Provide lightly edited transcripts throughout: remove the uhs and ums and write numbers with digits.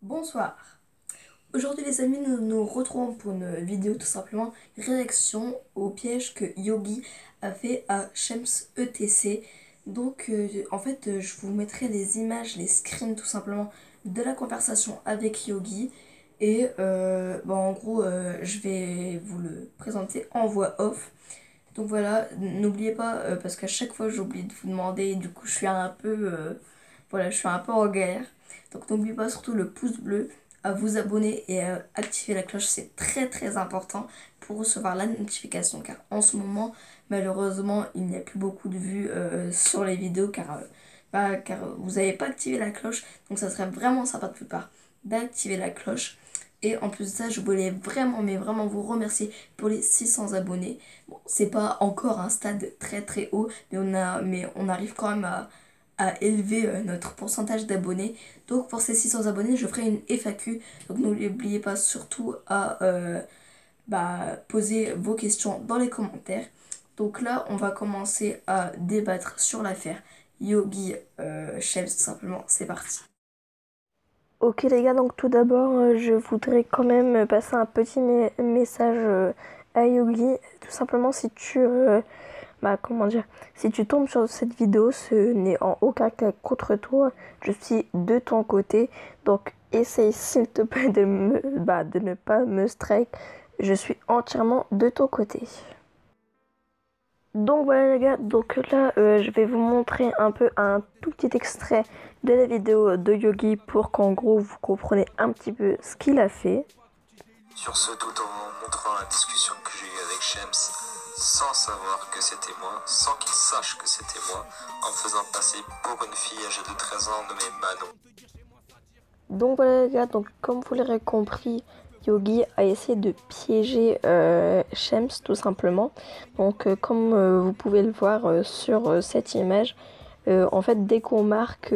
Bonsoir. Aujourd'hui les amis, nous nous retrouvons pour une vidéo tout simplement réaction au piège que Yogi a fait à Shems ETC. Donc je vous mettrai les images, les screens tout simplement de la conversation avec Yogi. Et en gros je vais vous le présenter en voix off. Donc voilà, n'oubliez pas, parce qu'à chaque fois j'oublie de vous demander, et du coup je suis un peu, je suis un peu en galère. Donc n'oubliez pas surtout le pouce bleu, à vous abonner et à activer la cloche, c'est très très important pour recevoir la notification. Car en ce moment, malheureusement, il n'y a plus beaucoup de vues sur les vidéos car vous n'avez pas activé la cloche. Donc ça serait vraiment sympa de votre part d'activer la cloche. Et en plus de ça, je voulais vraiment, mais vraiment vous remercier pour les 600 abonnés. Bon, c'est pas encore un stade très très haut, mais on arrive quand même à élever notre pourcentage d'abonnés. Donc pour ces 600 abonnés, je ferai une FAQ. Donc n'oubliez pas surtout à poser vos questions dans les commentaires. Donc là, on va commencer à débattre sur l'affaire Yogi Shems, tout simplement. C'est parti. Ok les gars, donc tout d'abord, je voudrais quand même passer un petit message à Yogi. Tout simplement, si tu, comment dire, si tu tombes sur cette vidéo, ce n'est en aucun cas contre toi. Je suis de ton côté, donc essaye s'il te plaît de ne pas me strike. Je suis entièrement de ton côté. Donc voilà les gars, donc là je vais vous montrer un peu un tout petit extrait de la vidéo de Yogi pour qu'en gros vous compreniez un petit peu ce qu'il a fait. Sur ce, tout en montrant la discussion que j'ai eue avec Shems, sans savoir que c'était moi, sans qu'il sache que c'était moi, en me faisant passer pour une fille âgée de 13 ans nommée Manon. Donc voilà les gars, donc comme vous l'aurez compris, Yogi a essayé de piéger Shems tout simplement. Donc comme vous pouvez le voir sur cette image, en fait dès qu'on marque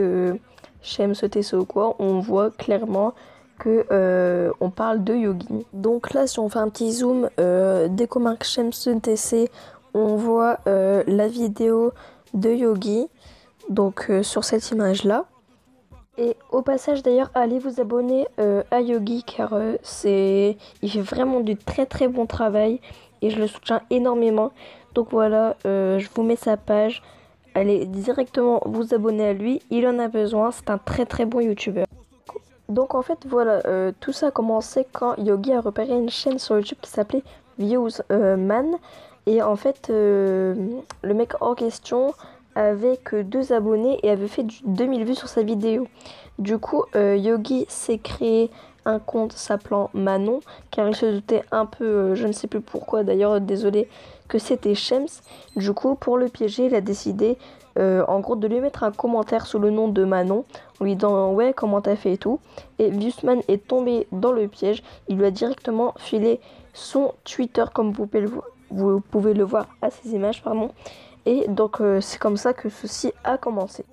Shems TC ou quoi, on voit clairement que on parle de Yogi. Donc là si on fait un petit zoom, dès qu'on marque Shems TC, on voit la vidéo de Yogi, donc sur cette image là. Et au passage d'ailleurs, allez vous abonner à Yogi car il fait vraiment du très très bon travail et je le soutiens énormément. Donc voilà, je vous mets sa page. Allez directement vous abonner à lui, il en a besoin, c'est un très très bon youtubeur. Donc en fait voilà, tout ça a commencé quand Yogi a repéré une chaîne sur YouTube qui s'appelait Views Man. Et en fait, le mec en question avait que 2 abonnés et avait fait 2000 vues sur sa vidéo. Du coup, Yogi s'est créé un compte s'appelant Manon, car il se doutait un peu, je ne sais plus pourquoi d'ailleurs, désolé, que c'était Shems. Du coup, pour le piéger, il a décidé en gros de lui mettre un commentaire sous le nom de Manon, en lui disant ouais comment t'as fait et tout. Et Viewsman est tombé dans le piège, il lui a directement filé son Twitter comme vous pouvez le voir à ces images, pardon. Et donc c'est comme ça que ceci a commencé.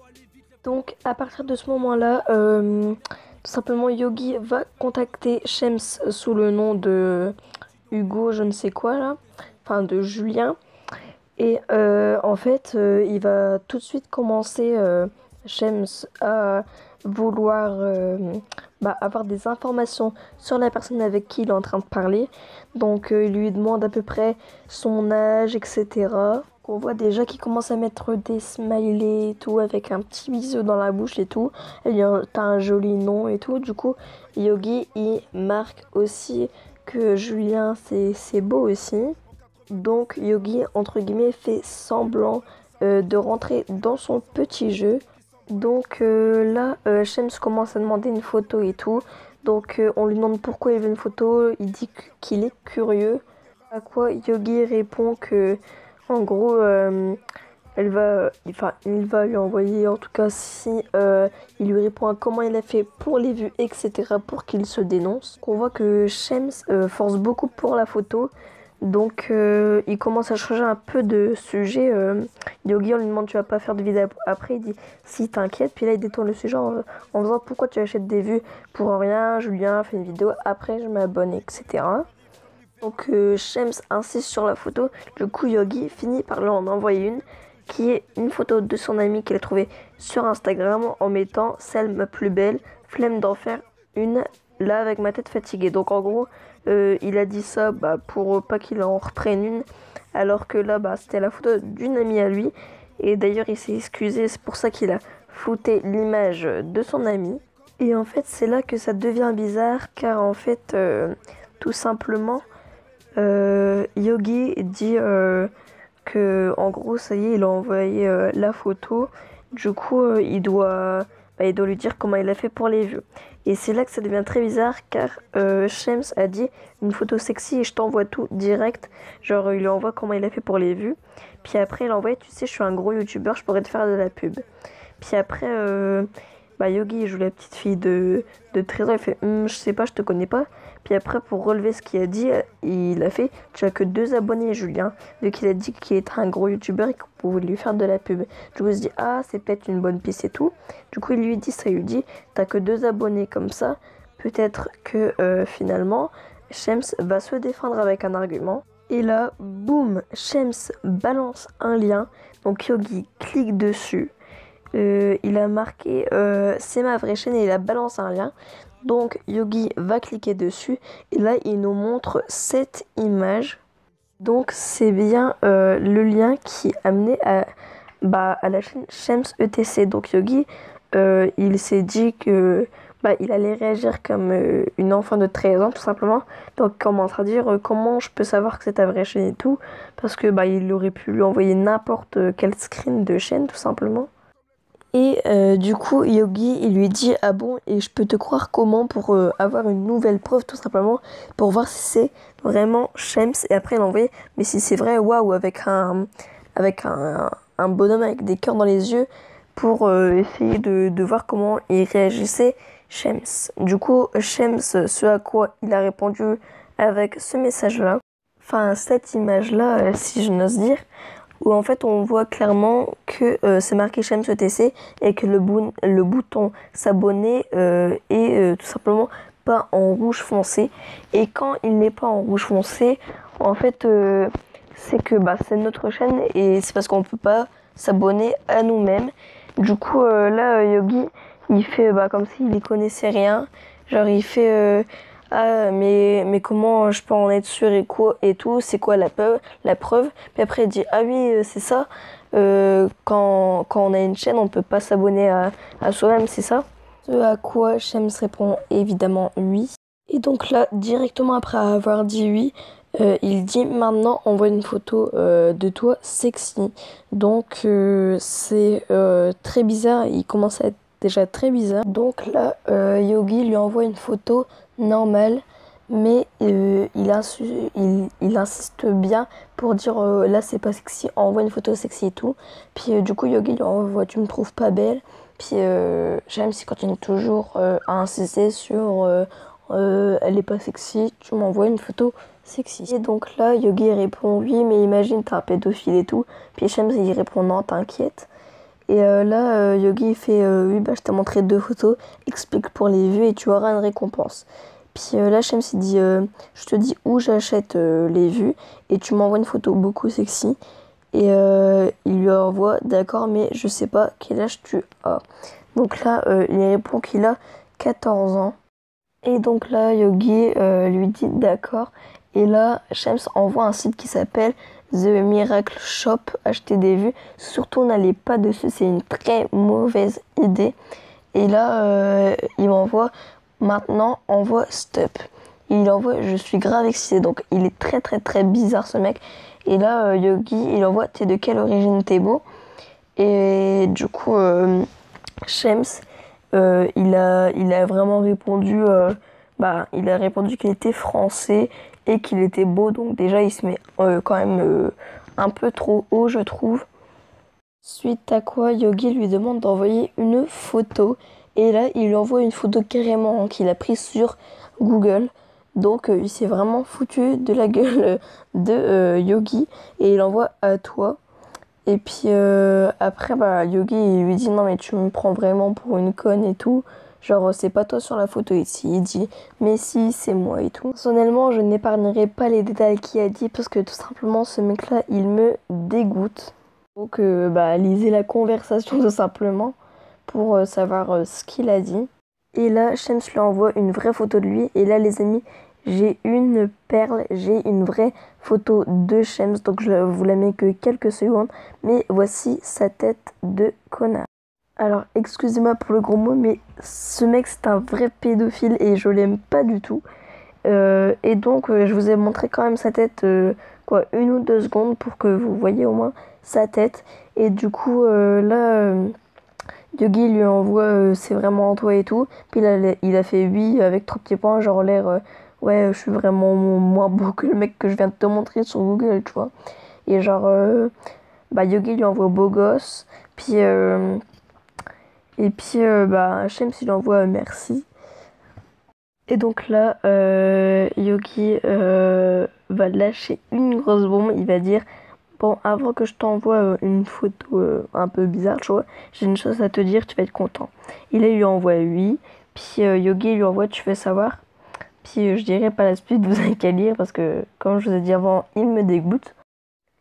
Donc à partir de ce moment-là, tout simplement Yogi va contacter Shems sous le nom de Hugo, je ne sais quoi là, enfin de Julien. Et il va tout de suite commencer, Shems, à vouloir avoir des informations sur la personne avec qui il est en train de parler. Donc il lui demande à peu près son âge, etc. On voit déjà qu'il commence à mettre des smileys et tout, avec un petit bisou dans la bouche et tout. Et il dit t'as un joli nom et tout. Du coup, Yogi, il marque aussi que Julien, c'est beau aussi. Donc Yogi, entre guillemets, fait semblant de rentrer dans son petit jeu. Donc là, Shems commence à demander une photo et tout. Donc on lui demande pourquoi il veut une photo. Il dit qu'il est curieux. À quoi Yogi répond que, en gros, il va lui envoyer, en tout cas si il lui répond à comment il a fait pour les vues, etc. pour qu'il se dénonce. On voit que Shems force beaucoup pour la photo. Donc il commence à changer un peu de sujet. Yogi, on lui demande tu vas pas faire de vidéo après, il dit si t'inquiète. Puis là il détourne le sujet en disant pourquoi tu achètes des vues pour rien, Julien fait une vidéo, après je m'abonne, etc. Donc Shems insiste sur la photo. Du coup Yogi finit par lui en envoyer une qui est une photo de son ami qu'il a trouvée sur Instagram en mettant celle ma plus belle, flemme d'en faire une là avec ma tête fatiguée. Donc en gros, il a dit ça pour pas qu'il en reprenne une, alors que là, c'était la photo d'une amie à lui. Et d'ailleurs, il s'est excusé, c'est pour ça qu'il a flouté l'image de son amie. Et en fait, c'est là que ça devient bizarre, car en fait, tout simplement, Yogi dit que en gros, ça y est, il a envoyé la photo. Du coup, il doit lui dire comment il a fait pour les vues. Et c'est là que ça devient très bizarre, car Shems a dit une photo sexy et je t'envoie tout direct. Genre, il lui envoie comment il a fait pour les vues. Puis après, il envoie, tu sais, je suis un gros youtubeur, je pourrais te faire de la pub. Puis après, Yogi, il joue la petite fille de 13 ans, il fait je sais pas, je te connais pas. Puis après, pour relever ce qu'il a dit, il a fait tu as que 2 abonnés, Julien. Vu qu'il a dit qu'il était un gros youtubeur et qu'on pouvait lui faire de la pub. Du coup, il se dit c'est peut-être une bonne piste et tout. Du coup, il lui dit ça, il lui dit t'as que 2 abonnés comme ça. Peut-être que finalement, Shems va se défendre avec un argument. Et là, boum, Shems balance un lien. Donc Yogi clique dessus. Il a marqué c'est ma vraie chaîne et il a balancé un lien. Donc Yogi va cliquer dessus et là il nous montre cette image. Donc c'est bien le lien qui a amené à la chaîne Shems ETC. Donc Yogi il s'est dit que il allait réagir comme une enfant de 13 ans tout simplement. Donc il commence à dire comment je peux savoir que c'est ta vraie chaîne et tout. Parce que il aurait pu lui envoyer n'importe quel screen de chaîne tout simplement. Et du coup, Yogi, il lui dit ah bon, et je peux te croire comment pour avoir une nouvelle preuve tout simplement pour voir si c'est vraiment Shems. Et après, il a envoyé mais si c'est vrai, waouh, avec un bonhomme avec des cœurs dans les yeux pour essayer de voir comment il réagissait Shems. Du coup, Shems, ce à quoi il a répondu avec ce message-là, enfin cette image-là, si je n'ose dire, où en fait on voit clairement que c'est marqué Shems ETC et que le bouton s'abonner est tout simplement pas en rouge foncé. Et quand il n'est pas en rouge foncé, en fait c'est que c'est notre chaîne et c'est parce qu'on peut pas s'abonner à nous-mêmes. Du coup là Yogi il fait comme s'il y connaissait rien. Genre il fait mais comment je peux en être sûr et quoi et tout, c'est quoi la preuve. Puis après il dit ah oui c'est ça, quand on a une chaîne on peut pas s'abonner à soi-même, c'est ça. Ce à quoi Shems répond évidemment oui. Et donc là directement après avoir dit oui, il dit maintenant envoie une photo de toi sexy. Donc c'est très bizarre, il commence à être déjà très bizarre. Donc là Yogi lui envoie une photo normale, mais il insiste bien pour dire là c'est pas sexy, envoie une photo sexy et tout. Puis du coup Yogi lui envoie tu me trouves pas belle. Puis j'aime si continue toujours à insister sur elle est pas sexy, tu m'envoies une photo sexy. Et donc là Yogi répond oui mais imagine t'es un pédophile et tout. Puis Shems il répond non t'inquiète. Et là Yogi fait oui je t'ai montré 2 photos, explique pour les vues et tu auras une récompense. Puis là Shems il dit je te dis où j'achète les vues et tu m'envoies une photo beaucoup sexy. Et il lui envoie d'accord mais je sais pas quel âge tu as. Donc là il répond qu'il a 14 ans. Et donc là Yogi lui dit d'accord. Et là Shems envoie un site qui s'appelle The Miracle Shop, acheter des vues. Surtout n'allez pas dessus, c'est une très mauvaise idée. Et là il m'envoie maintenant envoie stop. Il envoie je suis grave excité. Donc il est très très très bizarre ce mec. Et là Yogi il envoie t'es de quelle origine t'es beau. Et du coup Shems il a vraiment répondu il a répondu qu'il était français et qu'il était beau. Donc déjà il se met quand même un peu trop haut je trouve. Suite à quoi Yogi lui demande d'envoyer une photo. Et là il lui envoie une photo carrément qu'il a prise sur Google. Donc il s'est vraiment foutu de la gueule de Yogi et il envoie à toi. Et puis après Yogi il lui dit non mais tu me prends vraiment pour une conne et tout. Genre c'est pas toi sur la photo ici. Il dit mais si c'est moi et tout. Personnellement je n'épargnerai pas les détails qu'il a dit parce que tout simplement ce mec là il me dégoûte. Donc lisez la conversation tout simplement pour savoir ce qu'il a dit. Et là, Shems lui envoie une vraie photo de lui. Et là, les amis, j'ai une perle, j'ai une vraie photo de Shems. Donc je vous la mets que quelques secondes. Mais voici sa tête de connard. Alors, excusez-moi pour le gros mot, mais ce mec, c'est un vrai pédophile et je l'aime pas du tout. Et donc, je vous ai montré quand même sa tête, 1 ou 2 secondes pour que vous voyez au moins sa tête. Et du coup, là, Yogi lui envoie c'est vraiment toi et tout. Puis là, il a fait oui avec 3 petits points, genre l'air, ouais, je suis vraiment moins beau que le mec que je viens de te montrer sur Google, tu vois. Et genre, Yogi lui envoie beau gosse. Puis, Shems il envoie merci. Et donc là, Yogi va lâcher une grosse bombe. Il va dire, bon, avant que je t'envoie une photo un peu bizarre, tu vois, j'ai une chose à te dire, tu vas être content. Et là, il lui envoie oui. Puis Yogi lui envoie, tu veux savoir. Puis je dirais pas la suite, vous avez qu'à lire parce que, comme je vous ai dit avant, il me dégoûte.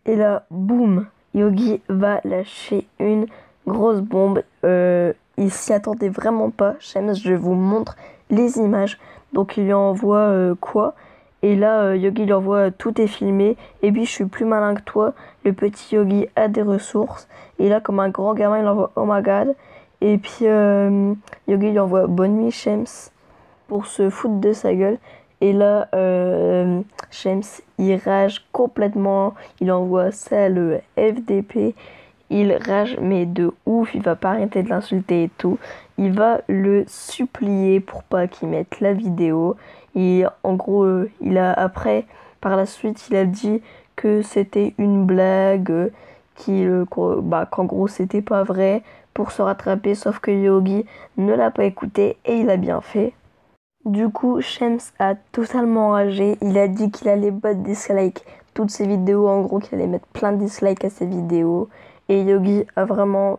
Et là, boum, Yogi va lâcher une grosse bombe. Il s'y attendait vraiment pas. Shems, je vous montre les images. Donc il lui envoie quoi? Et là, Yogi lui envoie tout est filmé. Et puis je suis plus malin que toi. Le petit Yogi a des ressources. Et là, comme un grand gamin, il envoie oh my god. Et puis Yogi lui envoie bonne nuit Shems pour se foutre de sa gueule. Et là, Shems, il rage complètement. Il envoie ça le FDP. Il rage, mais de ouf. Il va pas arrêter de l'insulter et tout. Il va le supplier pour pas qu'il mette la vidéo. Et en gros, par la suite, il a dit que c'était une blague, qu'en gros, c'était pas vrai pour se rattraper. Sauf que Yogi ne l'a pas écouté et il a bien fait. Du coup, Shems a totalement enragé. Il a dit qu'il allait battre dislikes toutes ses vidéos. En gros, qu'il allait mettre plein de dislikes à ses vidéos. Et Yogi a vraiment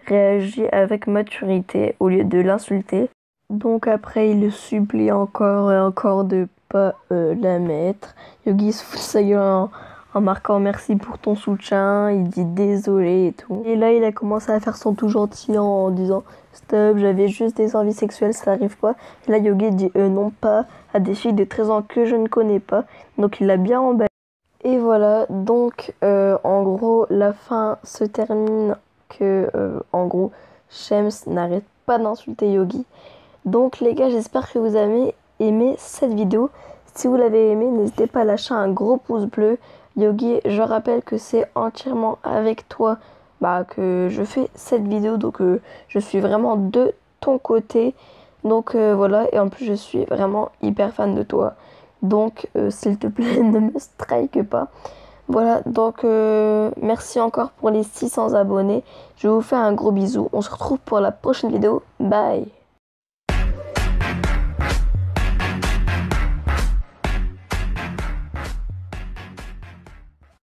réagi avec maturité au lieu de l'insulter. Donc après, il le supplie encore et encore de pas la mettre. Yogi se fout de sa gueule en marquant merci pour ton soutien. Il dit désolé et tout. Et là, il a commencé à faire son tout gentil en disant stop, j'avais juste des envies sexuelles, ça arrive pas. Et là, Yogi dit non pas à des filles de 13 ans que je ne connais pas. Donc il l'a bien emballé. Et voilà, donc en gros, la fin se termine que, en gros, Shems n'arrête pas d'insulter Yogi. Donc les gars, j'espère que vous avez aimé cette vidéo. Si vous l'avez aimé, n'hésitez pas à lâcher un gros pouce bleu. Yogi, je rappelle que c'est entièrement avec toi que je fais cette vidéo. Donc je suis vraiment de ton côté. Donc voilà, et en plus je suis vraiment hyper fan de toi. Donc s'il te plaît, ne me strike pas. Voilà, donc merci encore pour les 600 abonnés. Je vous fais un gros bisou. On se retrouve pour la prochaine vidéo. Bye!